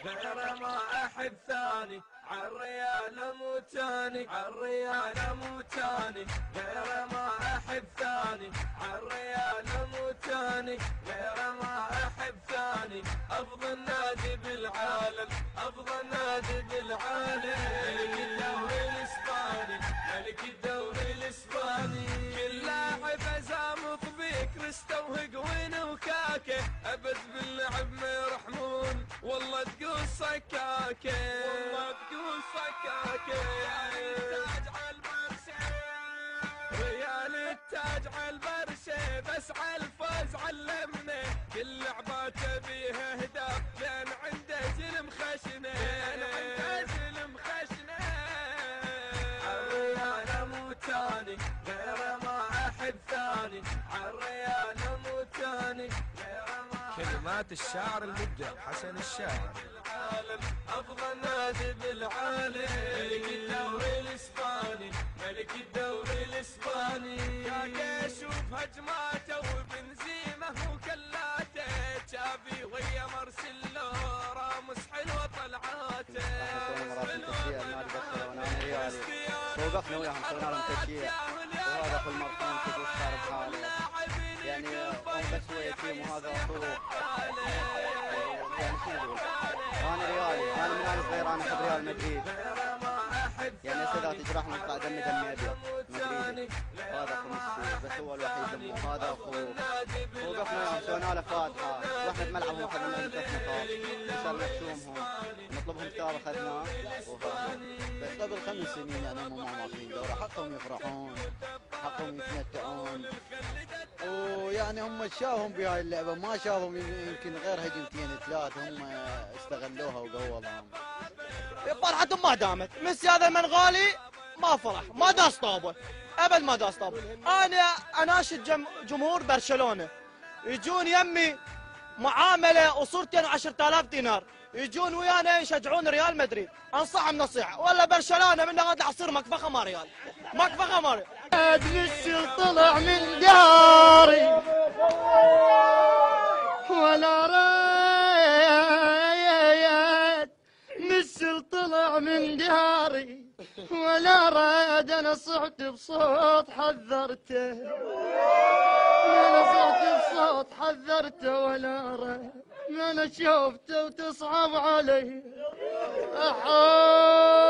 غير ما أحب ثاني، عالريال مو تاني، عالريال مو تاني، غير ما أحب ثاني، عالريال مو تاني، غير ما أحب ثاني، أفضل نادي بالعالم، أفضل نادي بالعالم، ملك الدوري الإسباني، ملك الدوري الإسباني، كل لاعب أزامط بيه كريستو وهيغوين وكاكي، أبد باللعب ما يرحمون، والله تقول سكاكي، والله تقول سكاكي، ريال التاج على البرشة، بس على الفوز علمنا، كل لعباته بيها اهداف، لان عنده جلم خشنه، لان عنده جلم خشنه، عالريال مو تاني، غير ما احب ثاني، عالريال مو تاني، غير ما كلمات الشاعر المبدع حسن الشاعر. افضل نادي بالعالم، ملك الدوري الاسباني، ملك الدوري الاسباني، يا اشوف هجماته وبنزيمه وكلاته، تشافي ويا مارسيلو، راموس حلوه طلعاته، وقفنا وياهم سوينا لهم تشجيع، وهذا اخو المرحوم شوفوا صار بحاله، يعني هم بس هو يتيم وهذا اخوه، يعني شنو اقول؟ انا ريالي، انا من انا صغير انا احب ريال مدريد، يعني هسه اذا تجرح نطلع دمي ابيض مدريدي، هذا اخو ميسي بس هو الوحيد دمه، هذا اخوه، وقفنا وياهم سوينا له فاتحه، رحنا بملعبهم اخذنا منهم 3 نقاط، كسرنا خشومهم، نطلبهم كتاب اخذناه، بس قبل 5 سنين يعني هم ما ماخذين دوري، حقهم يفرحون، حقهم يتمتعون، ويعني هم شافهم بهاي اللعبه، ما شافهم يمكن غير هجمتين 3 هم استغلوها وقولهم. فرحتهم ما دامت، ميسي هذا المنغالي ما فرح، ما داس طابه، ابد ما داس طابه، انا اناشد جمهور برشلونه يجون يمي معامله وصورتين 10,000 دينار، يجون ويانا يشجعون ريال مدريد، انصحهم نصيحه، ولا برشلونه من غدا عصير مكفخه ما ريال، مكفخه ما ريال. ميسي طلع من داري ولا ريت، ميسي طلع من داري ولا راد، انا صحت بصوت حذرته، انا صحت بصوت حذرته ولا راد، انا شوفته وتصعب علي احبه.